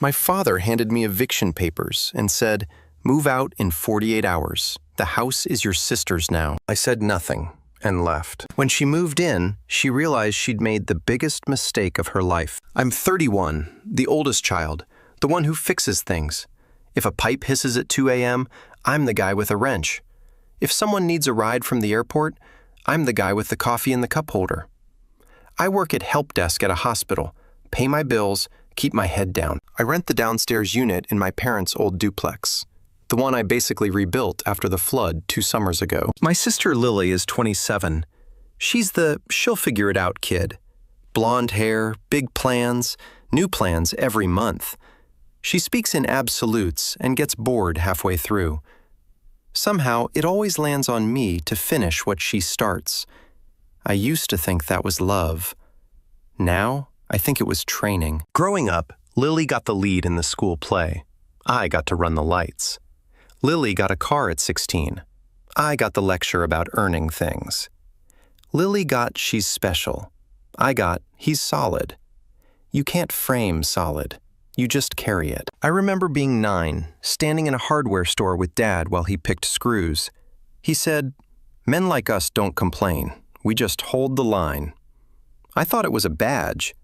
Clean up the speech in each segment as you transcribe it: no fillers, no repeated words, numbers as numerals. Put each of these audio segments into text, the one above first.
My father handed me eviction papers and said, "Move out in 48 hours. The house is your sister's now." I said nothing and left. When she moved in, she realized she'd made the biggest mistake of her life. I'm 31, the oldest child, the one who fixes things. If a pipe hisses at 2 a.m., I'm the guy with a wrench. If someone needs a ride from the airport, I'm the guy with the coffee in the cup holder. I work at help desk at a hospital, pay my bills, keep my head down. I rent the downstairs unit in my parents' old duplex, the one I basically rebuilt after the flood 2 summers ago. My sister Lily is 27. She's the she'll-figure-it-out kid. Blonde hair, big plans, new plans every month. She speaks in absolutes and gets bored halfway through. Somehow, it always lands on me to finish what she starts. I used to think that was love. Now, I think it was training. Growing up, Lily got the lead in the school play. I got to run the lights. Lily got a car at 16. I got the lecture about earning things. Lily got she's special. I got he's solid. You can't frame solid. You just carry it. I remember being 9, standing in a hardware store with Dad while he picked screws. He said, "Men like us don't complain. We just hold the line." I thought it was a badge.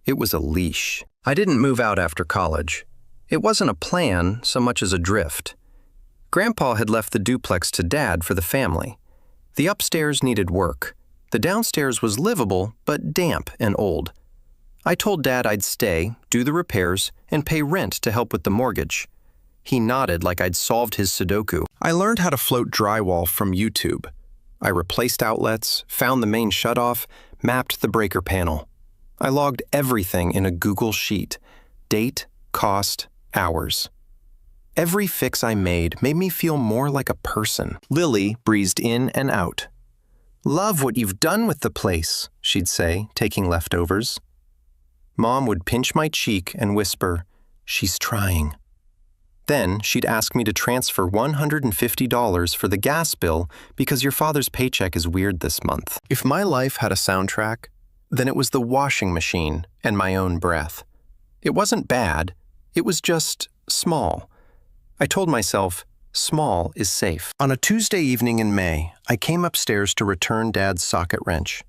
It was a leash. I didn't move out after college. It wasn't a plan so much as a drift. Grandpa had left the duplex to Dad for the family. The upstairs needed work. The downstairs was livable, but damp and old. I told Dad I'd stay, do the repairs, and pay rent to help with the mortgage. He nodded like I'd solved his Sudoku. I learned how to float drywall from YouTube. I replaced outlets, found the main shutoff, mapped the breaker panel. I logged everything in a Google Sheet. Date, cost, hours. Every fix I made me feel more like a person. Lily breezed in and out. "Love what you've done with the place," she'd say, taking leftovers. Mom would pinch my cheek and whisper, "She's trying." Then she'd ask me to transfer $150 for the gas bill because your father's paycheck is weird this month. If my life had a soundtrack, then it was the washing machine and my own breath. It wasn't bad, it was just small. I told myself, small is safe. On a Tuesday evening in May, I came upstairs to return Dad's socket wrench.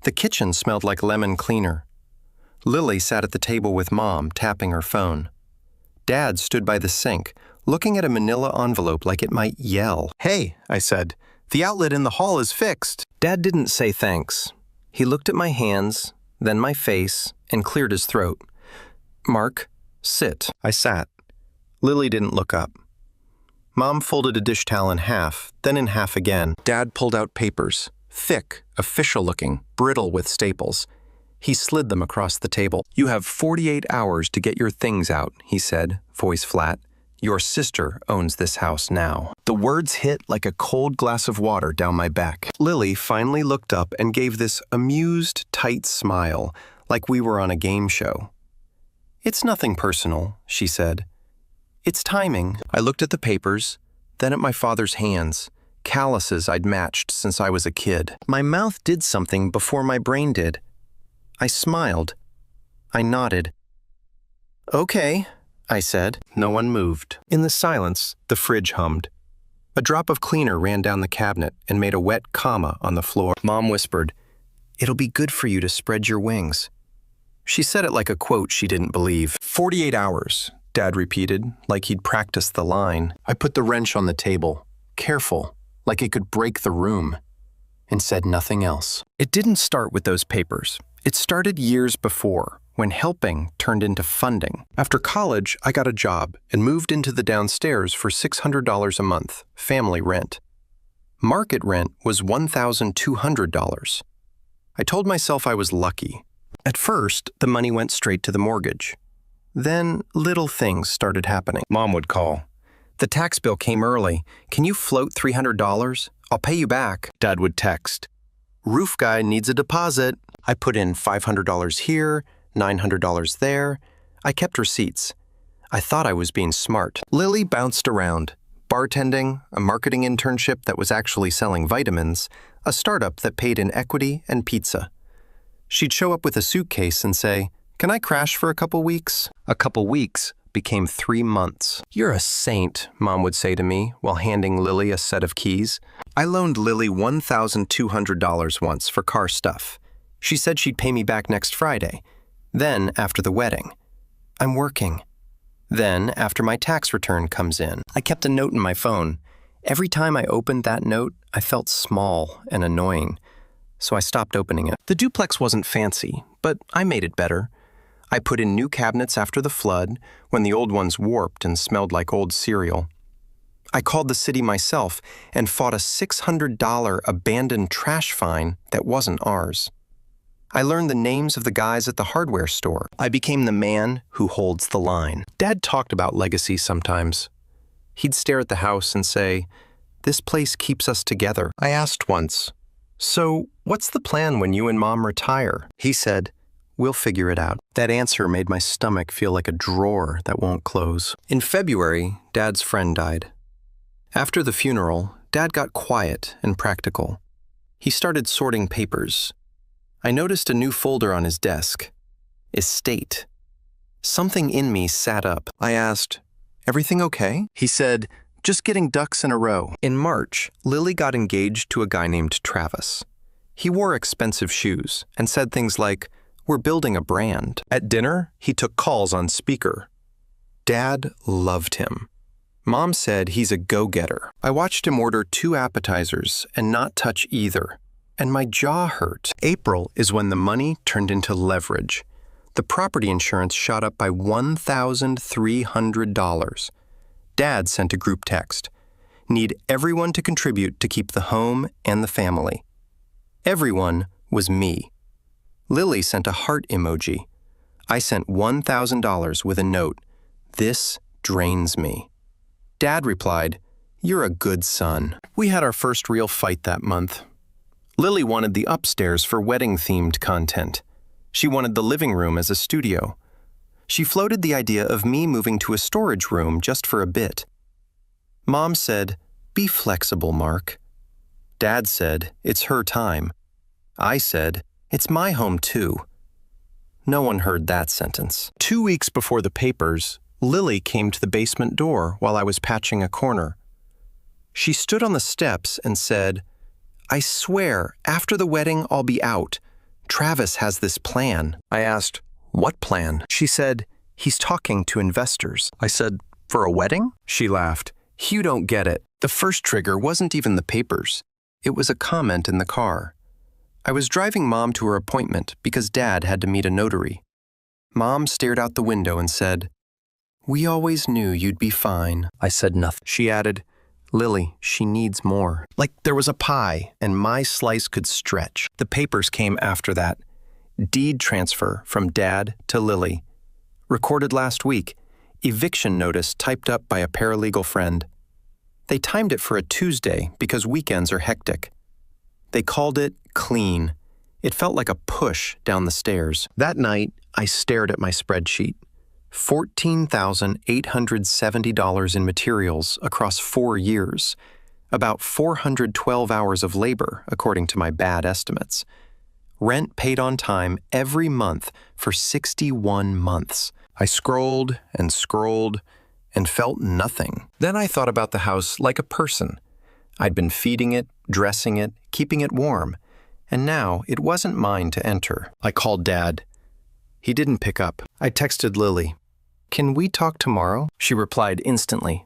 The kitchen smelled like lemon cleaner. Lily sat at the table with Mom, tapping her phone. Dad stood by the sink, looking at a manila envelope like it might yell. "Hey," I said, "the outlet in the hall is fixed." Dad didn't say thanks. He looked at my hands, then my face, and cleared his throat. "Mark, sit." I sat. Lily didn't look up. Mom folded a dish towel in half, then in half again. Dad pulled out papers, thick, official-looking, brittle with staples. He slid them across the table. "You have 48 hours to get your things out," he said, voice flat. "Your sister owns this house now." The words hit like a cold glass of water down my back. Lily finally looked up and gave this amused, tight smile, like we were on a game show. "It's nothing personal," she said. "It's timing." I looked at the papers, then at my father's hands, calluses I'd matched since I was a kid. My mouth did something before my brain did. I smiled. I nodded. "Okay," I said. No one moved. In the silence, the fridge hummed. A drop of cleaner ran down the cabinet and made a wet comma on the floor. Mom whispered, "It'll be good for you to spread your wings." She said it like a quote she didn't believe. 48 hours, Dad repeated, like he'd practiced the line. I put the wrench on the table, careful, like it could break the room, and said nothing else. It didn't start with those papers. It started years before, when helping turned into funding. After college, I got a job and moved into the downstairs for $600 a month, family rent. Market rent was $1,200. I told myself I was lucky. At first, the money went straight to the mortgage. Then, little things started happening. Mom would call. "The tax bill came early. Can you float $300? I'll pay you back." Dad would text. "Roof guy needs a deposit." I put in $500 here, $900 there. I kept receipts. I thought I was being smart. Lily bounced around. Bartending, a marketing internship that was actually selling vitamins, a startup that paid in equity and pizza. She'd show up with a suitcase and say, "Can I crash for a couple weeks?" A couple weeks became 3 months. "You're a saint," Mom would say to me while handing Lily a set of keys. I loaned Lily $1,200 once for car stuff. She said she'd pay me back next Friday. Then, after the wedding, "I'm working." Then, after my tax return comes in, I kept a note in my phone. Every time I opened that note, I felt small and annoying, so I stopped opening it. The duplex wasn't fancy, but I made it better. I put in new cabinets after the flood, when the old ones warped and smelled like old cereal. I called the city myself and fought a $600 abandoned trash fine that wasn't ours. I learned the names of the guys at the hardware store. I became the man who holds the line. Dad talked about legacy sometimes. He'd stare at the house and say, "This place keeps us together." I asked once, "So, what's the plan when you and Mom retire?" He said, "We'll figure it out." That answer made my stomach feel like a drawer that won't close. In February, Dad's friend died. After the funeral, Dad got quiet and practical. He started sorting papers. I noticed a new folder on his desk. Estate. Something in me sat up. I asked, "Everything okay?" He said, "Just getting ducks in a row." In March, Lily got engaged to a guy named Travis. He wore expensive shoes and said things like, "We're building a brand." At dinner, he took calls on speaker. Dad loved him. Mom said he's a go-getter. I watched him order 2 appetizers and not touch either, and my jaw hurt. April is when the money turned into leverage. The property insurance shot up by $1,300. Dad sent a group text. "Need everyone to contribute to keep the home and the family." Everyone was me. Lily sent a heart emoji. I sent $1,000 with a note. "This drains me." Dad replied, "You're a good son." We had our first real fight that month. Lily wanted the upstairs for wedding-themed content. She wanted the living room as a studio. She floated the idea of me moving to a storage room just for a bit. Mom said, "Be flexible, Mark." Dad said, "It's her time." I said, "It's my home too." No one heard that sentence. 2 weeks before the papers, Lily came to the basement door while I was patching a corner. She stood on the steps and said, "I swear, after the wedding, I'll be out. Travis has this plan." I asked, "What plan?" She said, "He's talking to investors." I said, "For a wedding?" She laughed. "You don't get it." The first trigger wasn't even the papers. It was a comment in the car. I was driving Mom to her appointment because Dad had to meet a notary. Mom stared out the window and said, "We always knew you'd be fine." I said nothing. She added, "Lily, she needs more." Like there was a pie and my slice could stretch. The papers came after that. Deed transfer from Dad to Lily. Recorded last week. Eviction notice typed up by a paralegal friend. They timed it for a Tuesday because weekends are hectic. They called it clean. It felt like a push down the stairs. That night, I stared at my spreadsheet. $14,870 in materials across 4 years. About 412 hours of labor, according to my bad estimates. Rent paid on time every month for 61 months. I scrolled and scrolled and felt nothing. Then I thought about the house like a person. I'd been feeding it, dressing it, keeping it warm, and now it wasn't mine to enter. I called Dad. He didn't pick up. I texted Lily. "Can we talk tomorrow?" She replied instantly.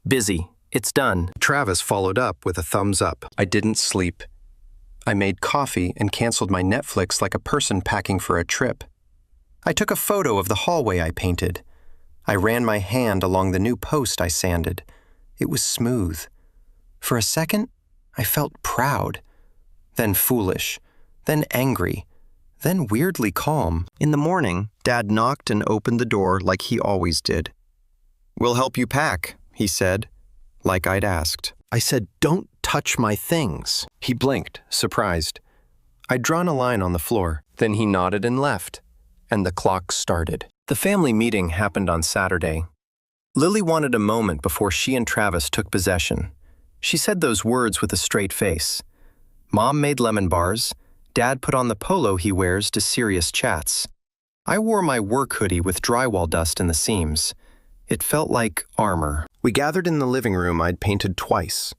"Busy. It's done." Travis followed up with a thumbs up. I didn't sleep. I made coffee and canceled my Netflix like a person packing for a trip. I took a photo of the hallway I painted. I ran my hand along the new post I sanded. It was smooth. For a second, I felt proud, then foolish, then angry, then weirdly calm. In the morning, Dad knocked and opened the door like he always did. "We'll help you pack," he said, like I'd asked. I said, "Don't touch my things." He blinked, surprised. I'd drawn a line on the floor. Then he nodded and left, and the clock started. The family meeting happened on Saturday. Lily wanted a moment before she and Travis took possession. She said those words with a straight face. Mom made lemon bars. Dad put on the polo he wears to serious chats. I wore my work hoodie with drywall dust in the seams. It felt like armor. We gathered in the living room I'd painted twice.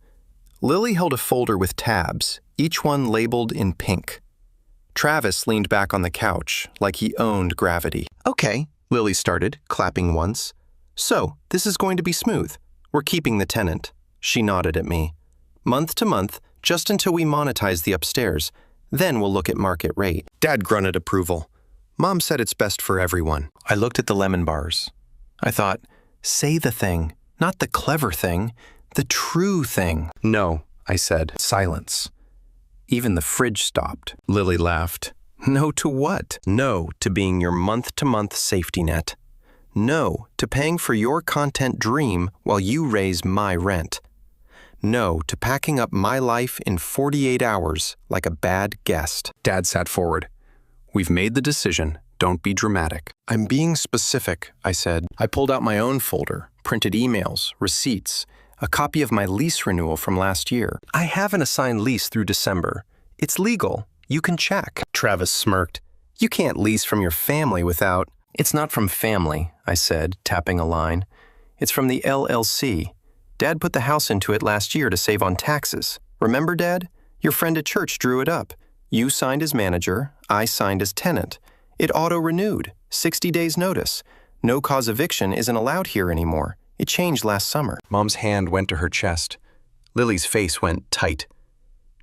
Lily held a folder with tabs, each one labeled in pink. Travis leaned back on the couch, like he owned gravity. "Okay," Lily started, clapping once. "So, this is going to be smooth. We're keeping the tenant." She nodded at me. "Month to month, just until we monetize the upstairs. Then we'll look at market rate." Dad grunted approval. Mom said it's best for everyone. I looked at the lemon bars. I thought, say the thing, not the clever thing, the true thing. "No," I said. Silence. Even the fridge stopped. Lily laughed. "No to what?" "No to being your month-to-month safety net. No to paying for your content dream while you raise my rent. No to packing up my life in 48 hours like a bad guest." Dad sat forward. "We've made the decision. Don't be dramatic." "I'm being specific," I said. I pulled out my own folder, printed emails, receipts, a copy of my lease renewal from last year. "I have an assigned lease through December. It's legal. You can check." Travis smirked. "You can't lease from your family without—" "It's not from family," I said, tapping a line. "It's from the LLC. Dad put the house into it last year to save on taxes. Remember, Dad? Your friend at church drew it up. You signed as manager, I signed as tenant. It auto-renewed, 60 days notice. No-cause eviction isn't allowed here anymore. It changed last summer." Mom's hand went to her chest. Lily's face went tight.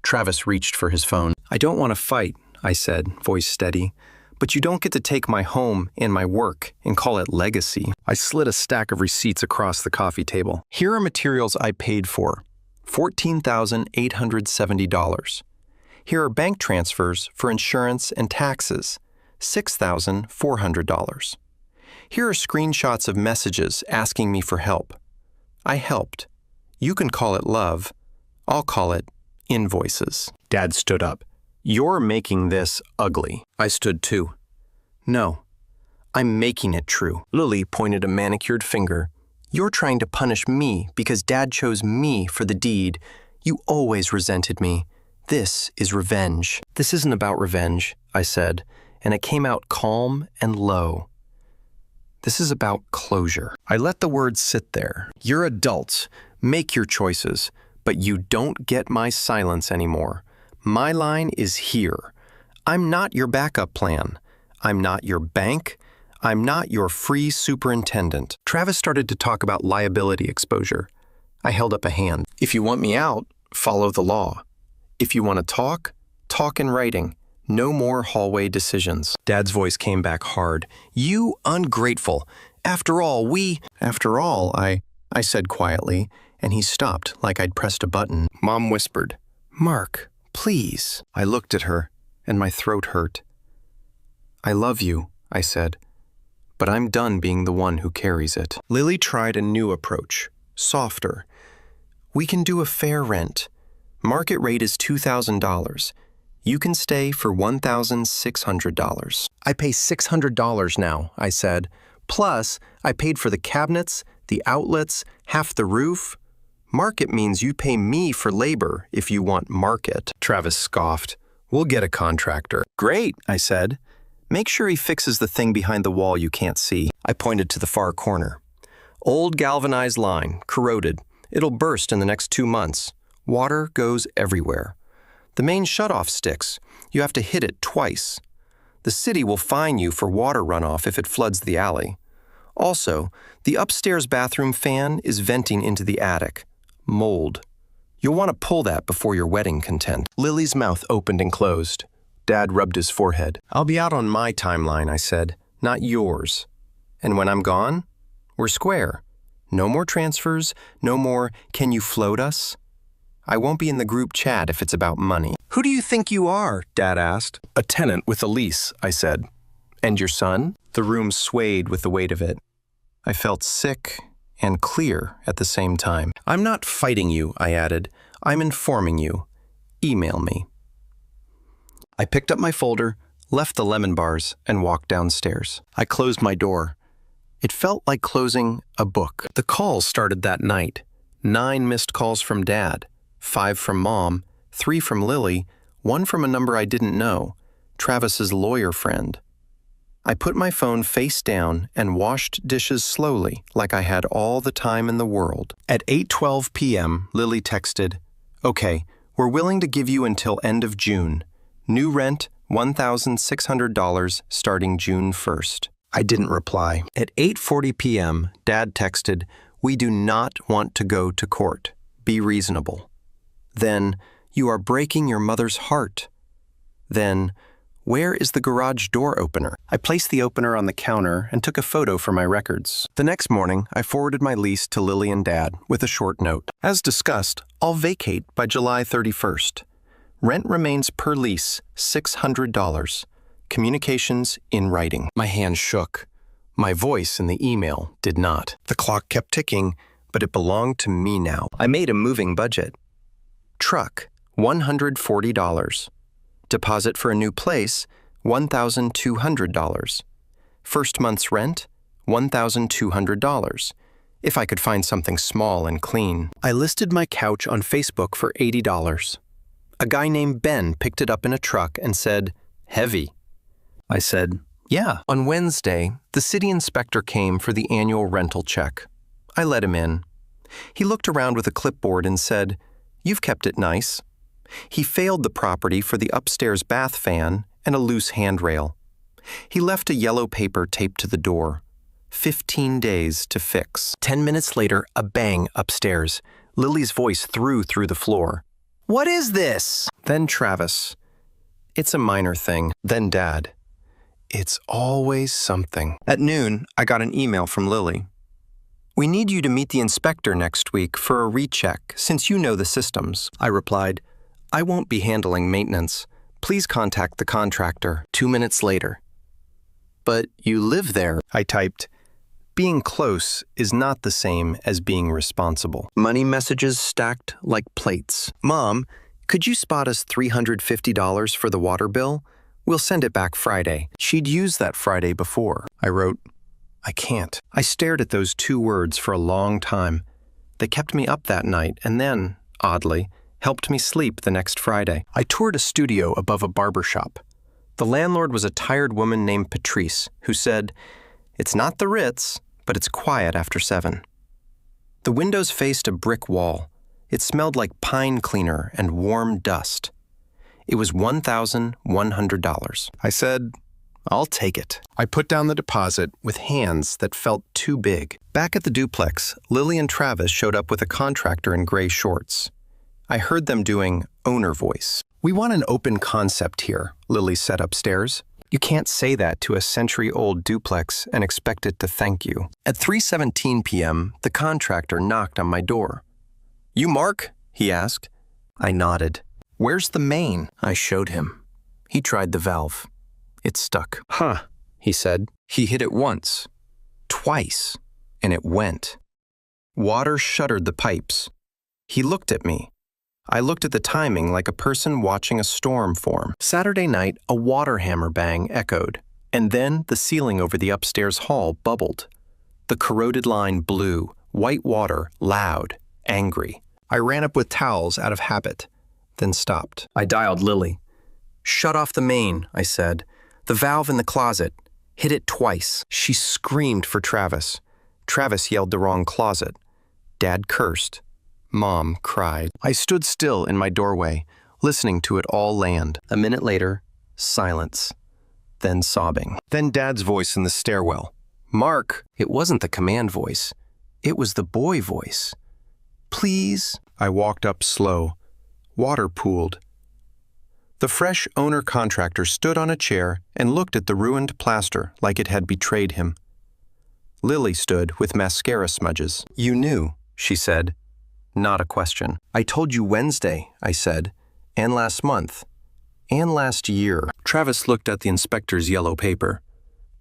Travis reached for his phone. "I don't want to fight," I said, voice steady. "But you don't get to take my home and my work and call it legacy." I slid a stack of receipts across the coffee table. "Here are materials I paid for. $14,870. Here are bank transfers for insurance and taxes. $6,400. Here are screenshots of messages asking me for help. I helped. You can call it love. I'll call it invoices." Dad stood up. "You're making this ugly." I stood too. "No, I'm making it true." Lily pointed a manicured finger. "You're trying to punish me because Dad chose me for the deed. You always resented me. This is revenge." "This isn't about revenge," I said, and it came out calm and low. "This is about closure." I let the words sit there. "You're adults. Make your choices. But you don't get my silence anymore. My line is here. I'm not your backup plan. I'm not your bank. I'm not your free superintendent." Travis started to talk about liability exposure. I held up a hand. "If you want me out, follow the law. If you want to talk, talk in writing. No more hallway decisions." Dad's voice came back hard. "You ungrateful. After all, After all, I said quietly, and he stopped like I'd pressed a button. Mom whispered, "Mark, please." I looked at her, and my throat hurt. "I love you," I said, "but I'm done being the one who carries it." Lily tried a new approach, softer. "We can do a fair rent. Market rate is $2,000. You can stay for $1,600. "I pay $600 now," I said. "Plus, I paid for the cabinets, the outlets, half the roof. Market means you pay me for labor if you want market." Travis scoffed. "We'll get a contractor." "Great," I said. "Make sure he fixes the thing behind the wall you can't see." I pointed to the far corner. "Old galvanized line, corroded. It'll burst in the next 2 months. Water goes everywhere. The main shutoff sticks. You have to hit it twice. The city will fine you for water runoff if it floods the alley. Also, the upstairs bathroom fan is venting into the attic. Mold. You'll want to pull that before your wedding content." Lily's mouth opened and closed. Dad rubbed his forehead. "I'll be out on my timeline," I said, "not yours. And when I'm gone, we're square. No more transfers, no more, 'Can you float us?' I won't be in the group chat if it's about money." "Who do you think you are?" Dad asked. "A tenant with a lease," I said. "And your son?" The room swayed with the weight of it. I felt sick and clear at the same time. "I'm not fighting you," I added. "I'm informing you. Email me." I picked up my folder, left the lemon bars, and walked downstairs. I closed my door. It felt like closing a book. The calls started that night. 9 missed calls from Dad, 5 from Mom, 3 from Lily, 1 from a number I didn't know, Travis's lawyer friend. I put my phone face down and washed dishes slowly, like I had all the time in the world. At 8:12 p.m., Lily texted, "Okay, we're willing to give you until end of June. New rent, $1,600 starting June 1st. I didn't reply. At 8:40 p.m., Dad texted, "We do not want to go to court. Be reasonable." Then, "You are breaking your mother's heart." Then, "Where is the garage door opener?" I placed the opener on the counter and took a photo for my records. The next morning, I forwarded my lease to Lily and Dad with a short note. As discussed, I'll vacate by July 31st. Rent remains per lease, $600. Communications in writing. My hand shook. My voice in the email did not. The clock kept ticking, but it belonged to me now. I made a moving budget. Truck, $140. Deposit for a new place, $1,200. First month's rent, $1,200. If I could find something small and clean. I listed my couch on Facebook for $80. A guy named Ben picked it up in a truck and said, "Heavy." I said, "Yeah." On Wednesday, the city inspector came for the annual rental check. I let him in. He looked around with a clipboard and said, "You've kept it nice." He failed the property for the upstairs bath fan and a loose handrail. He left a yellow paper taped to the door. 15 days to fix. 10 minutes later, a bang upstairs. Lily's voice threw the floor. "What is this?" Then Travis. "It's a minor thing." Then Dad. "It's always something." At noon, I got an email from Lily. "We need you to meet the inspector next week for a recheck, since you know the systems." I replied, "I won't be handling maintenance. Please contact the contractor." 2 minutes later. "But you live there," I typed. Being close is not the same as being responsible. Money messages stacked like plates. "Mom, could you spot us $350 for the water bill? We'll send it back Friday." She'd used that Friday before. I wrote, "I can't." I stared at those 2 words for a long time. They kept me up that night and then, oddly, helped me sleep the next Friday. I toured a studio above a barber shop. The landlord was a tired woman named Patrice, who said, "It's not the Ritz, but it's quiet after 7. The windows faced a brick wall. It smelled like pine cleaner and warm dust. It was $1,100. I said, "I'll take it." I put down the deposit with hands that felt too big. Back at the duplex, Lily and Travis showed up with a contractor in gray shorts. I heard them doing owner voice. "We want an open concept here," Lily said upstairs. "You can't say that to a century-old duplex and expect it to thank you." At 3:17 p.m., the contractor knocked on my door. "You Mark?" he asked. I nodded. "Where's the main?" I showed him. He tried the valve. It stuck. "Huh," he said. He hit it once, twice, and it went. Water shuttered the pipes. He looked at me. I looked at the timing like a person watching a storm form. Saturday night, a water hammer bang echoed, and then the ceiling over the upstairs hall bubbled. The corroded line blew, white water, loud, angry. I ran up with towels out of habit, then stopped. I dialed Lily. "Shut off the main," I said. "The valve in the closet. Hit it twice." She screamed for Travis. Travis yelled the wrong closet. Dad cursed. Mom cried. I stood still in my doorway, listening to it all land. A minute later, silence. Then sobbing. Then Dad's voice in the stairwell. "Mark." It wasn't the command voice. It was the boy voice. "Please." I walked up slow. Water pooled. The fresh owner-contractor stood on a chair and looked at the ruined plaster like it had betrayed him. Lily stood with mascara smudges. "You knew," she said. Not a question. "I told you Wednesday," I said, "and last month, and last year." Travis looked at the inspector's yellow paper.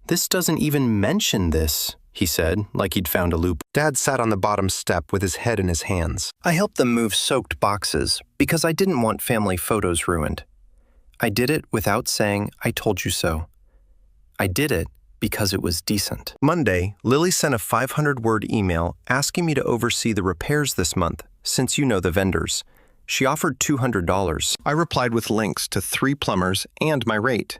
"This doesn't even mention this," he said, like he'd found a loop. Dad sat on the bottom step with his head in his hands. I helped them move soaked boxes because I didn't want family photos ruined. I did it without saying, "I told you so." I did it because it was decent. Monday, Lily sent a 500-word email asking me to oversee the repairs this month, since you know the vendors. She offered $200. I replied with links to 3 plumbers and my rate,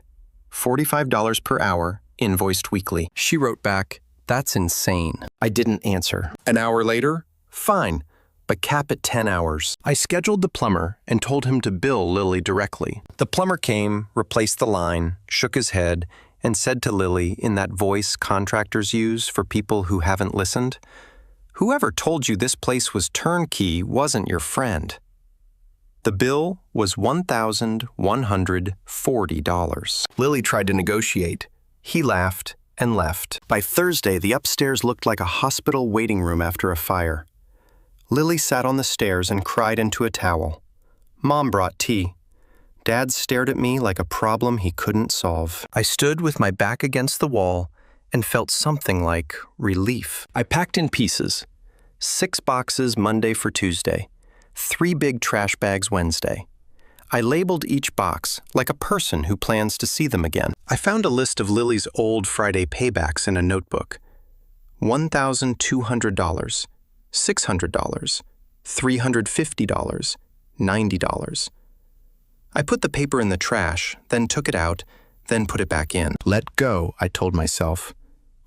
$45 per hour, invoiced weekly. She wrote back, "That's insane." I didn't answer. An hour later, "Fine, but cap at 10 hours. I scheduled the plumber and told him to bill Lily directly. The plumber came, replaced the line, shook his head, and said to Lily in that voice contractors use for people who haven't listened, "Whoever told you this place was turnkey wasn't your friend." The bill was $1,140. Lily tried to negotiate. He laughed and left. By Thursday, the upstairs looked like a hospital waiting room after a fire. Lily sat on the stairs and cried into a towel. Mom brought tea. Dad stared at me like a problem he couldn't solve. I stood with my back against the wall and felt something like relief. I packed in pieces. 6 boxes Monday for Tuesday. 3 big trash bags Wednesday. I labeled each box like a person who plans to see them again. I found a list of Lily's old Friday paybacks in a notebook. $1,200, $600, $350, $90. I put the paper in the trash, then took it out, then put it back in. Let go, I told myself.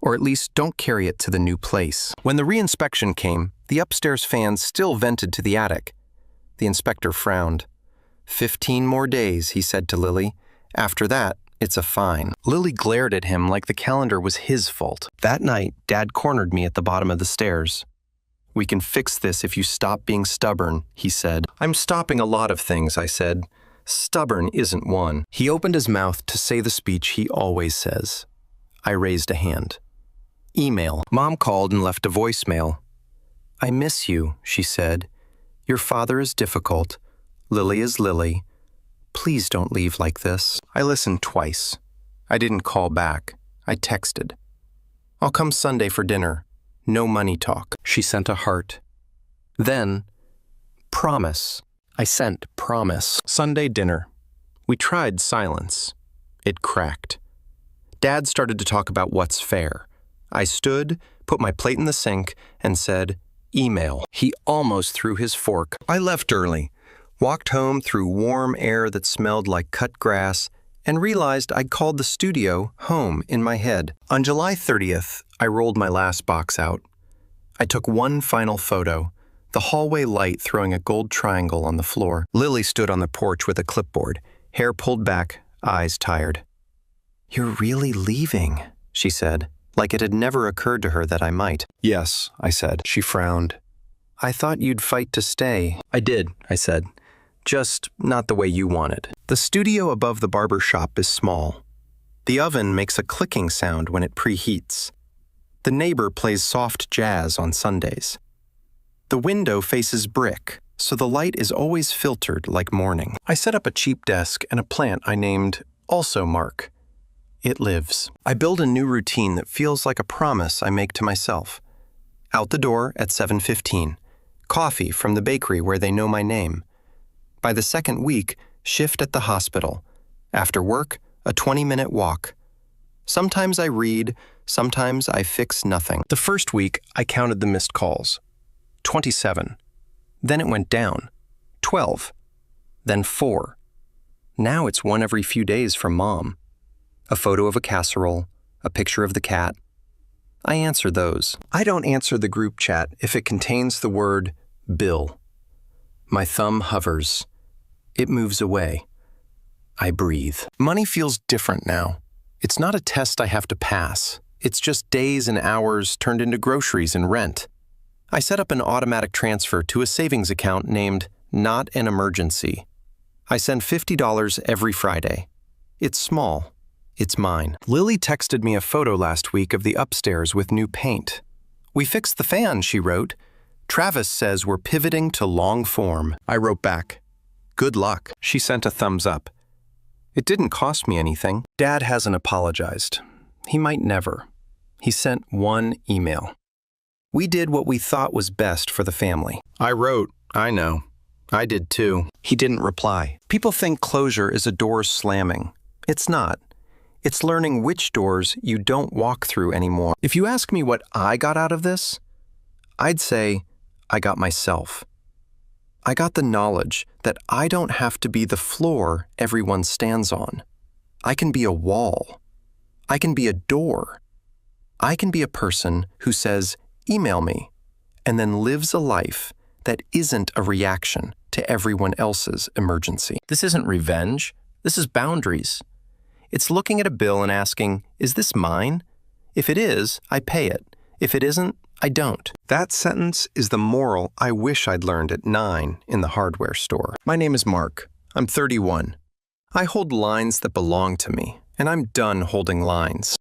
Or at least don't carry it to the new place. When the reinspection came, the upstairs fans still vented to the attic. The inspector frowned. 15 more days, he said to Lily. After that, it's a fine. Lily glared at him like the calendar was his fault. That night, Dad cornered me at the bottom of the stairs. "We can fix this if you stop being stubborn," he said. "I'm stopping a lot of things," I said. "Stubborn isn't one." He opened his mouth to say the speech he always says. I raised a hand. Email. Mom called and left a voicemail. "I miss you," she said. "Your father is difficult. Lily is Lily. Please don't leave like this." I listened twice. I didn't call back. I texted. "I'll come Sunday for dinner. No money talk." She sent a heart. Then, promise. I sent promise. Sunday dinner. We tried silence. It cracked. Dad started to talk about what's fair. I stood, put my plate in the sink, and said, "Email." He almost threw his fork. I left early, walked home through warm air that smelled like cut grass, and realized I'd called the studio home in my head. On July 30th, I rolled my last box out. I took one final photo, the hallway light throwing a gold triangle on the floor. Lily stood on the porch with a clipboard, hair pulled back, eyes tired. "You're really leaving," she said, like it had never occurred to her that I might. "Yes," I said. She frowned. "I thought you'd fight to stay." "I did," I said. "Just not the way you wanted." The studio above the barber shop is small. The oven makes a clicking sound when it preheats. The neighbor plays soft jazz on Sundays. The window faces brick, so the light is always filtered like morning. I set up a cheap desk and a plant I named Also Mark. It lives. I build a new routine that feels like a promise I make to myself. Out the door at 7:15. Coffee from the bakery where they know my name. By the second week, shift at the hospital. After work, a 20-minute walk. Sometimes I read, sometimes I fix nothing. The first week, I counted the missed calls. 27. Then it went down. 12. Then 4. Now it's one every few days from Mom. A photo of a casserole, a picture of the cat. I answer those. I don't answer the group chat if it contains the word bill. My thumb hovers. It moves away. I breathe. Money feels different now. It's not a test I have to pass. It's just days and hours turned into groceries and rent. I set up an automatic transfer to a savings account named Not an Emergency. I send $50 every Friday. It's small. It's mine. Lily texted me a photo last week of the upstairs with new paint. "We fixed the fan," she wrote. "Travis says we're pivoting to long form." I wrote back, "Good luck." She sent a thumbs up. It didn't cost me anything. Dad hasn't apologized. He might never. He sent one email. "We did what we thought was best for the family." I wrote, "I know. I did too." He didn't reply. People think closure is a door slamming. It's not. It's learning which doors you don't walk through anymore. If you ask me what I got out of this, I'd say I got myself. I got the knowledge that I don't have to be the floor everyone stands on. I can be a wall. I can be a door. I can be a person who says, email me, and then lives a life that isn't a reaction to everyone else's emergency. This isn't revenge. This is boundaries. It's looking at a bill and asking, is this mine? If it is, I pay it. If it isn't, I don't. That sentence is the moral I wish I'd learned at 9 in the hardware store. My name is Mark. I'm 31. I hold lines that belong to me, and I'm done holding lines.